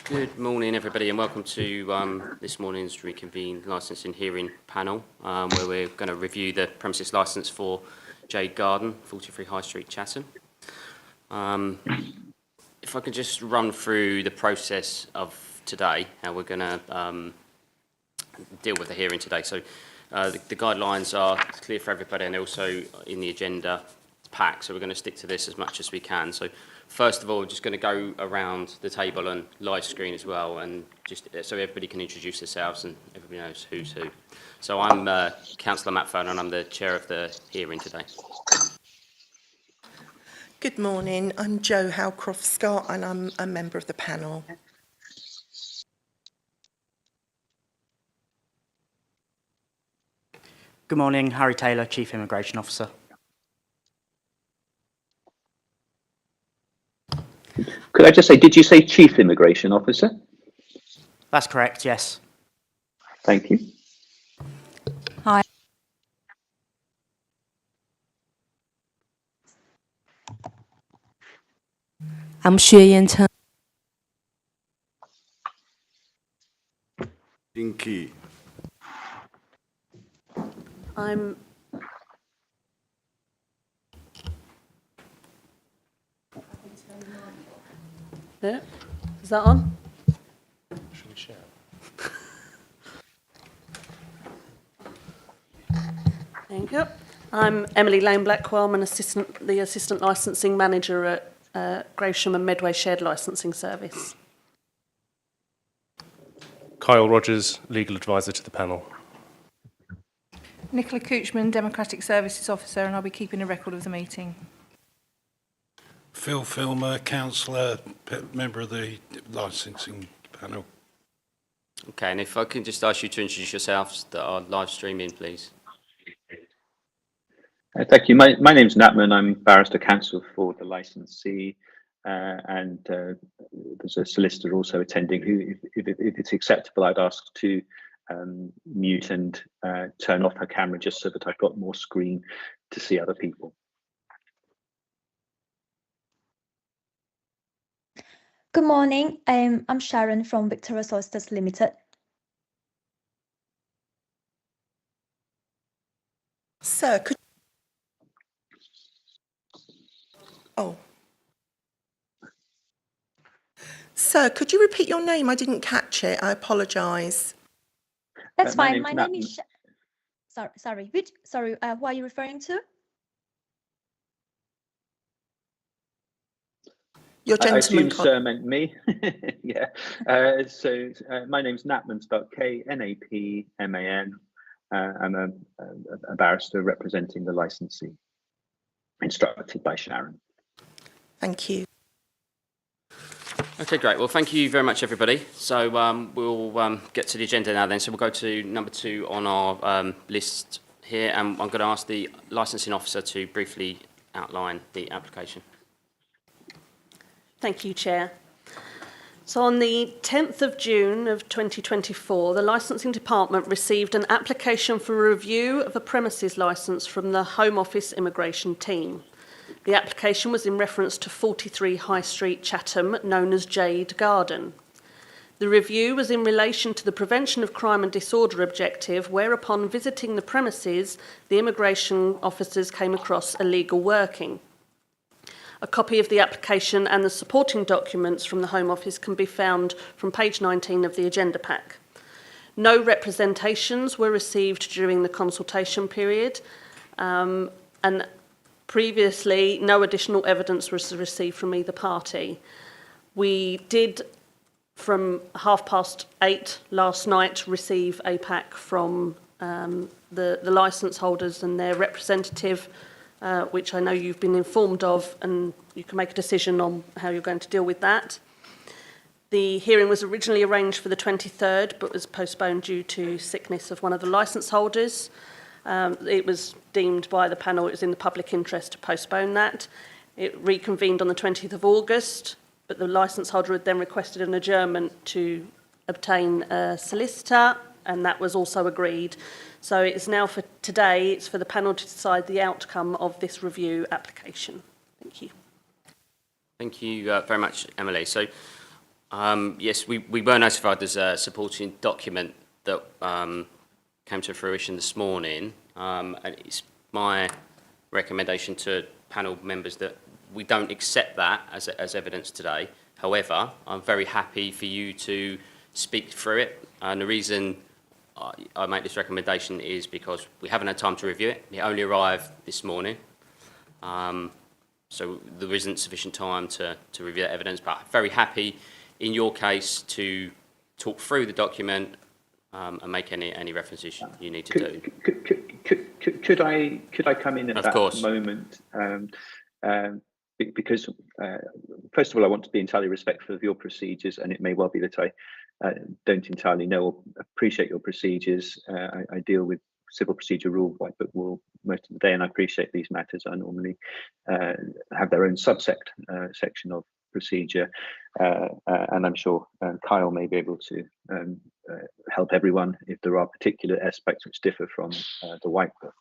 Good morning, everybody, and welcome to this morning's reconvened licensing hearing panel, where we're going to review the premises licence for Jade Garden, 43 High Street, Chatham. If I could just run through the process of today, how we're going to deal with the hearing today. So the guidelines are clear for everybody, and they're also in the agenda pack, so we're going to stick to this as much as we can. So first of all, we're just going to go around the table and live screen as well, and just so everybody can introduce themselves and everybody knows who's who. So I'm Councillor Matt Fone, and I'm the chair of the hearing today. Good morning, I'm Jo Howcroft-Scott and I'm a member of the panel. Good morning, Harry Taylor, Chief Immigration Officer. Could I just say, did you say Chief Immigration Officer? That's correct, yes. Thank you. Hi. I'm Xue Yanchen. Dinky. I'm yeah. Is that on? Should we share? Thank you. I'm Emily Lane Blackwell. I'm the assistant licensing manager at Couchman and Medway Shared Licensing Service. Kyle Rogers, legal advisor to the panel. Nicola Couchman, Democratic Services Officer, and I'll be keeping a record of the meeting. Phil Filmer, councillor, member of the licensing panel. Okay, and if I can just ask you to introduce yourselves that are live streaming, please. Thank you. My name's Natman. I'm barrister counsel for the licensee, and there's a solicitor also attending who, if it's acceptable, I'd ask to mute and turn off her camera just so that I've got more screen to see other people. Good morning. I'm Sharon from Victoria Solicitors Limited. Sir, could Sir, could you repeat your name? I didn't catch it. I apologise. That's fine. My My name is sorry. Who are you referring to? Your I gentleman. assume Sir meant me. Yeah. So my name's Natman, spelled K-N-A-P-M-A-N. I'm a barrister representing the licensee, instructed by Sharon. Thank you. Okay, great. Well, thank you very much, everybody. So we'll get to the agenda now then. So we'll go to number 2 on our list here, and I'm going to ask the licensing officer to briefly outline the application. Thank you, Chair. So on the 10th of June of 2024, the Licensing Department received an application for review of a premises licence from the Home Office Immigration Team. The application was in reference to 43 High Street, Chatham, known as Jade Garden. The review was in relation to the prevention of crime and disorder objective, whereupon visiting the premises, the immigration officers came across illegal working. A copy of the application and the supporting documents from the Home Office can be found from page 19 of the agenda pack. No representations were received during the consultation period, and previously no additional evidence was received from either party. We did, from 8:30 last night, receive a pack from the licence holders and their representative, which I know you've been informed of, and you can make a decision on how you're going to deal with that. The hearing was originally arranged for the 23rd, but was postponed due to sickness of one of the licence holders. It was deemed by the panel it was in the public interest to postpone that. It reconvened on the 20th of August, but the licence holder had then requested an adjournment to obtain a solicitor, and that was also agreed. So it's now for today, it's for the panel to decide the outcome of this review application. Thank you. Thank you very much, Emily. So Yes, we were notified there's a supporting document that came to fruition this morning, and it's my recommendation to panel members that we don't accept that as evidence today. However, I'm very happy for you to speak through it, and the reason I make this recommendation is because we haven't had time to review it. It only arrived this morning. So there isn't sufficient time to review that evidence, but I'm very happy in your case to talk through the document and make any references you need to do. Could I come in at that course. moment? Because first of all, I want to be entirely respectful of your procedures, and it may well be that I don't entirely know or appreciate your procedures. I deal with civil procedure rule, White Book rule most of the day, and I appreciate these matters are normally have their own section of procedure, and I'm sure Kyle may be able to help everyone if there are particular aspects which differ from the White Book.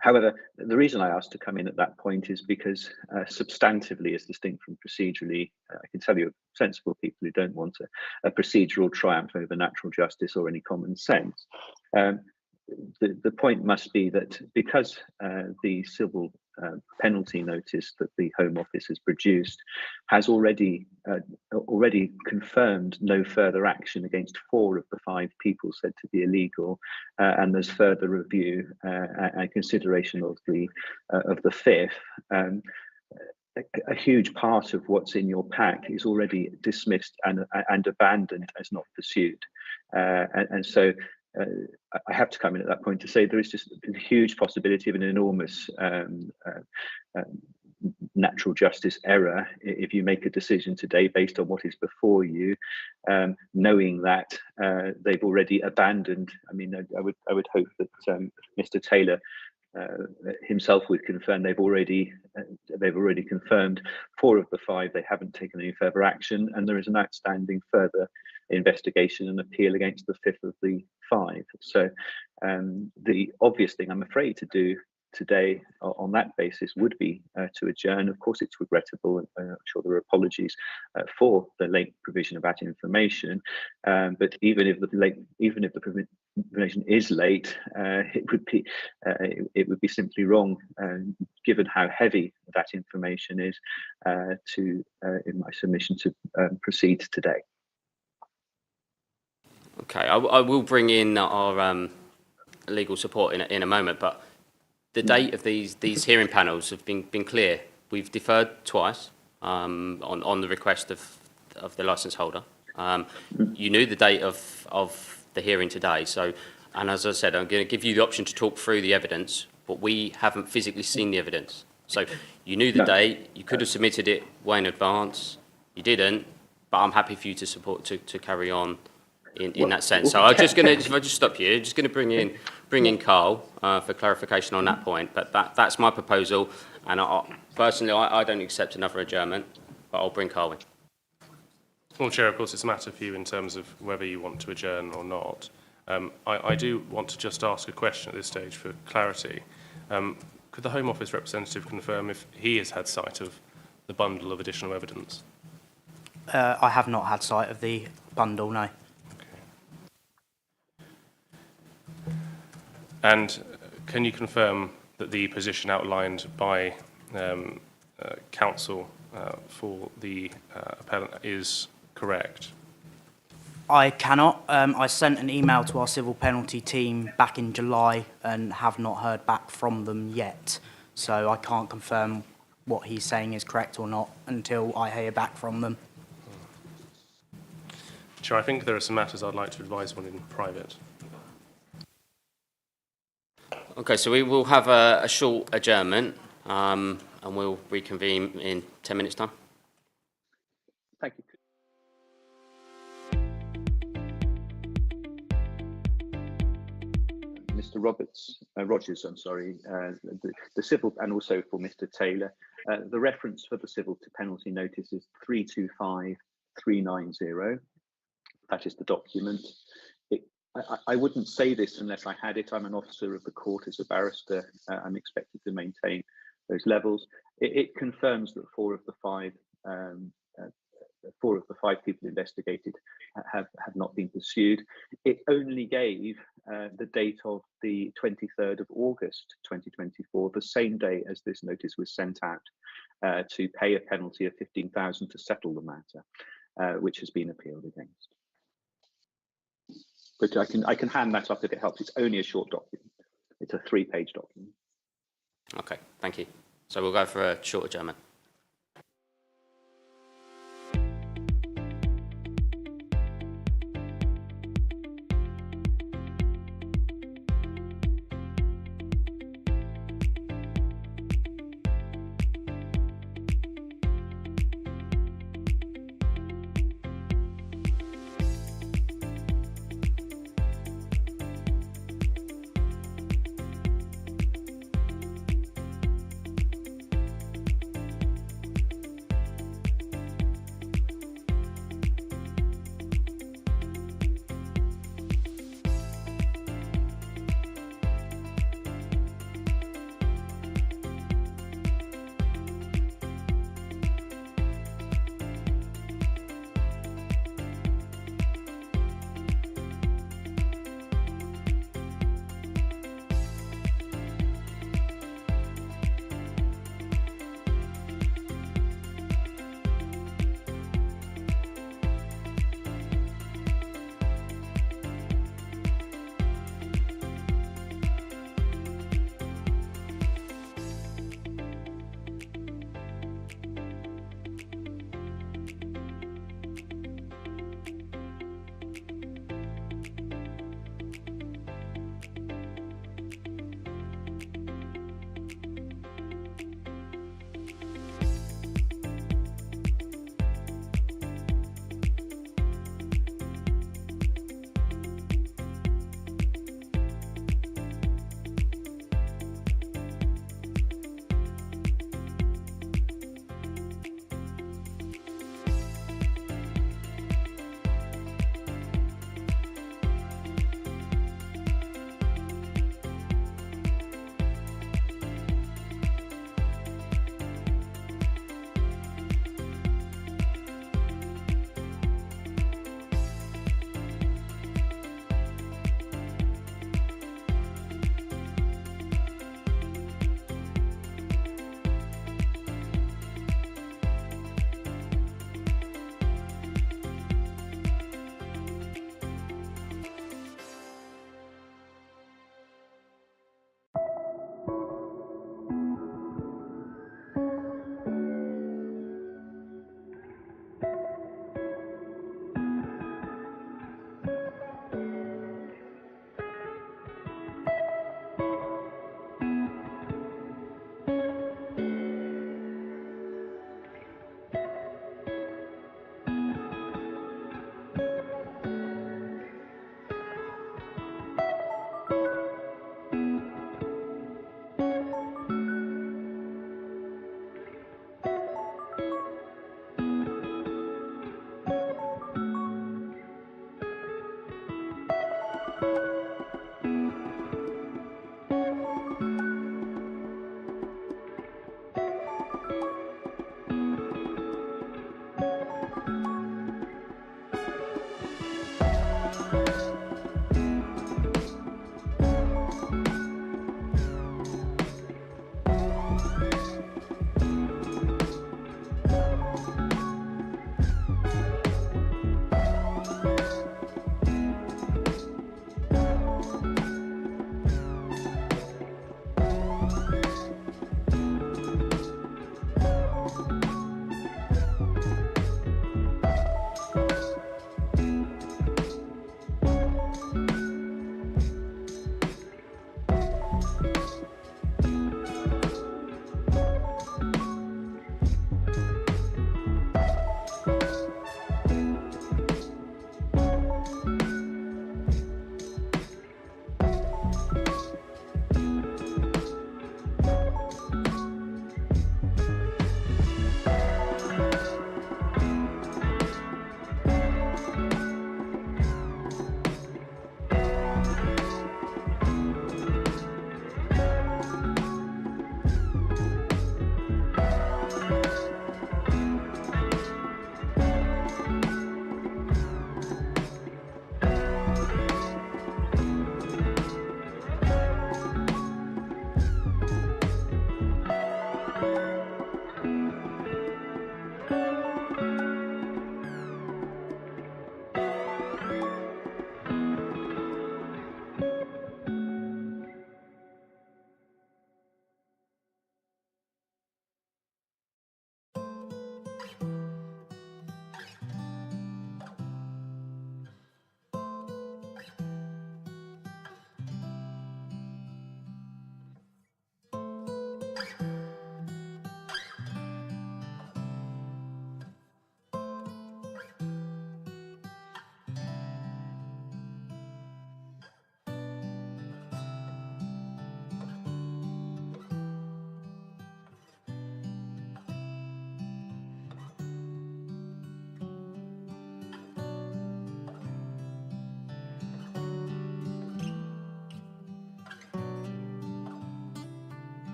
However, the reason I asked to come in at that point is because substantively, as distinct from procedurally, I can tell you sensible people who don't want a procedural triumph over natural justice or any common sense. The point must be that because the civil penalty notice that the Home Office has produced has already confirmed no further action against 4 of the 5 people said to be illegal, and there's further review and consideration of the 5th. A huge part of what's in your pack is already dismissed and abandoned as not pursued, and so. I have to come in at that point to say there is just a huge possibility of an enormous natural justice error if you make a decision today based on what is before you, knowing that they've already abandoned. I mean, I would hope that Mr. Taylor himself would confirm they've already confirmed 4 of the 5 they haven't taken any further action, and there is an outstanding further investigation and appeal against the 5th of the 5. So the obvious thing I'm afraid to do today on that basis would be to adjourn. Of course, it's regrettable, and I'm sure there are apologies for the late provision of that information. But even if the information is late, it would be simply wrong, given how heavy that information is, in my submission to proceed today. Okay, I will bring in our legal support in a moment, but the date of these hearing panels have been clear. We've deferred twice on the request of the licence holder. You knew the date of the hearing today, so, and as I said, I'm going to give you the option to talk through the evidence, but we haven't physically seen the evidence. So you knew the date, you could have submitted it way in advance, you didn't, but I'm happy for you to support to carry on in that sense. So I'm just going to, if I just stop you, just going to bring in Carl for clarification on that point. But that's my proposal, and personally, I don't accept another adjournment, but I'll bring Carl in. Well, Chair, of course, it's a matter for you in terms of whether you want to adjourn or not. I do want to just ask a question at this stage for clarity. Could the Home Office representative confirm if he has had sight of the bundle of additional evidence? I have not had sight of the bundle, no. And can you confirm that the position outlined by counsel for the appellant is correct? I cannot. I sent an email to our civil penalty team back in July and have not heard back from them yet. So I can't confirm what he's saying is correct or not until I hear back from them. Chair, I think there are some matters I'd like to advise on in private. Okay, so we will have a short adjournment, and we'll reconvene in 10 minutes' time. Thank you. Mr. Rogers, I'm sorry, the civil, and also for Mr. Taylor, the reference for the civil to penalty notice is 325390. That is the document. I wouldn't say this unless I had it. I'm an officer of the court as a barrister. I'm expected to maintain those levels. It confirms that 4 of the 5 4 of the 5 people investigated have not been pursued. It only gave the date of the 23rd of August 2024, the same day as this notice was sent out, to pay a penalty of 15,000 to settle the matter, which has been appealed against. But I can hand that up if it helps. It's only a short document. It's a 3-page document. Okay, thank you. So we'll go for a short adjournment.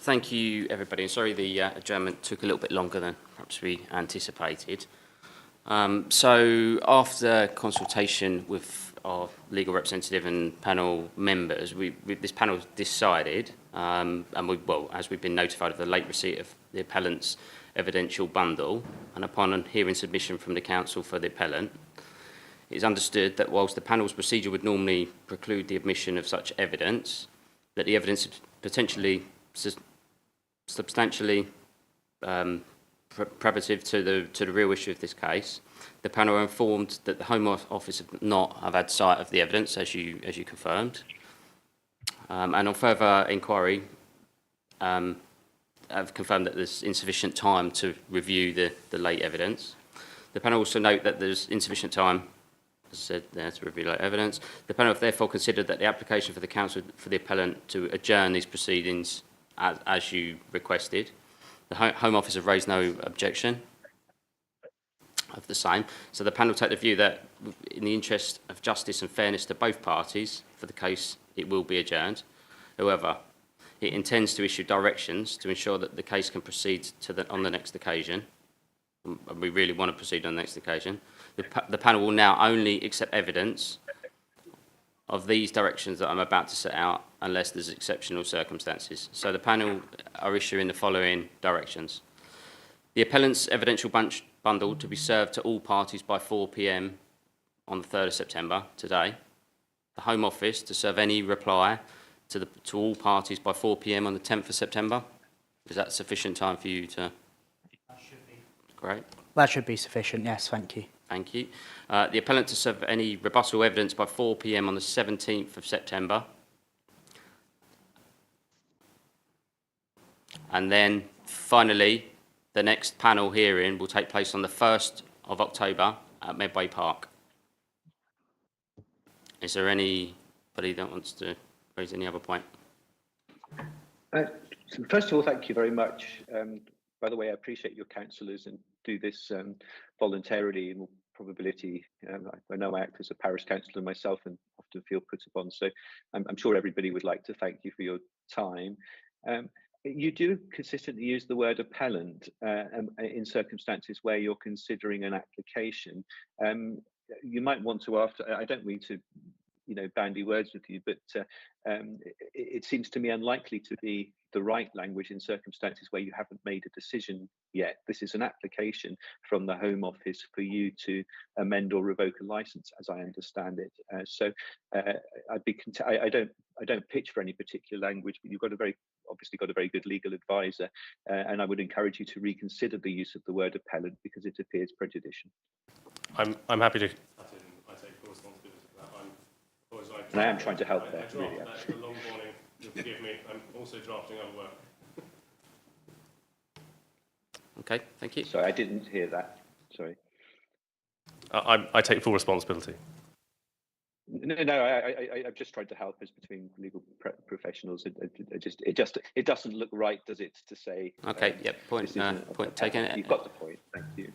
Thank you, everybody. And sorry the adjournment took a little bit longer than perhaps we anticipated. So after consultation with our legal representative and panel members, this panel decided, and as we've been notified of the late receipt of the appellant's evidential bundle, and upon hearing submission from the counsel for the appellant, it is understood that whilst the panel's procedure would normally preclude the admission of such evidence, that the evidence is potentially substantially probative to the real issue of this case. The panel are informed that the Home Office have not had sight of the evidence, as you confirmed, and on further inquiry, have confirmed that there's insufficient time to review the late evidence. The panel also note that there's insufficient time, as I said, there to review late evidence. The panel have therefore considered that the application for the counsel for the appellant to adjourn these proceedings as you requested. The Home Office have raised no objection of the same. So the panel take the view that in the interest of justice and fairness to both parties for the case, it will be adjourned. However, it intends to issue directions to ensure that the case can proceed on the next occasion. And we really want to proceed on the next occasion. The panel will now only accept evidence of these directions that I'm about to set out unless there's exceptional circumstances. So the panel are issuing the following directions. The appellant's evidential bundle to be served to all parties by 4 p.m. on the 3rd of September, today. The Home Office to serve any reply to all parties by 4 p.m. on the 10th of September. Is that sufficient time for you to... That should be. Great. That should be sufficient, yes, thank you. Thank you. The appellant to serve any rebuttal evidence by 4 p.m. on the 17th of September. And then, finally, the next panel hearing will take place on the 1st of October at Medway Park. Is there anybody that wants to raise any other point? First of all, thank you very much. By the way, I appreciate your councillors and do this voluntarily in all probability. I know I act as a parish councillor myself and often feel put upon, so I'm sure everybody would like to thank you for your time. You do consistently use the word appellant in circumstances where you're considering an application. You might want to, I don't mean to, bandy words with you, but it seems to me unlikely to be the right language in circumstances where you haven't made a decision yet. This is an application from the Home Office for you to amend or revoke a licence, as I understand it. So I don't pitch for any particular language, but you've got obviously got a very good legal advisor, and I would encourage you to reconsider the use of the word appellant because it appears prejudicial. I'm happy to. I take full responsibility for that. And I am trying to help there. I really. that a long morning. You'll forgive me. I'm also drafting other work. Okay, thank you. Sorry, I didn't hear that. Sorry. I take full responsibility. No, I'm just trying to help us between legal professionals. It doesn't look right, does it, to say? Okay, point taken. You've got the point. Thank you.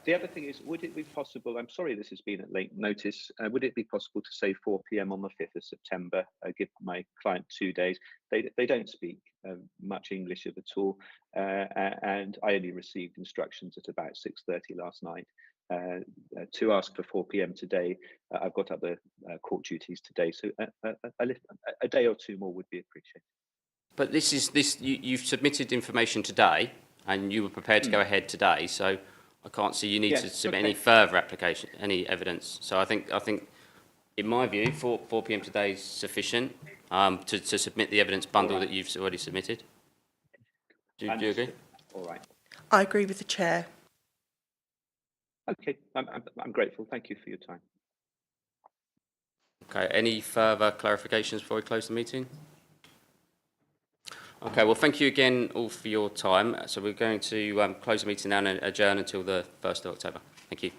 The other thing is, would it be possible? I'm sorry, this has been at late notice. Would it be possible to say 4 p.m. on the 5th of September? Give my client 2 days. They don't speak much English at all, and I only received instructions at about 6:30 last night. To ask for 4 p.m. today. I've got other court duties today, so a day or two more would be appreciated. But you've submitted information today, and you were prepared to go ahead today, so I can't see you need to submit any further application, any evidence. So I think, in my view, 4 p.m. today is sufficient to submit the evidence bundle that you've already submitted. Do you agree? All right. I agree with the chair. Okay, I'm grateful. Thank you for your time. Okay, any further clarifications before we close the meeting? Okay, well, thank you again all for your time. So we're going to close the meeting now and adjourn until the 1st of October. Thank you.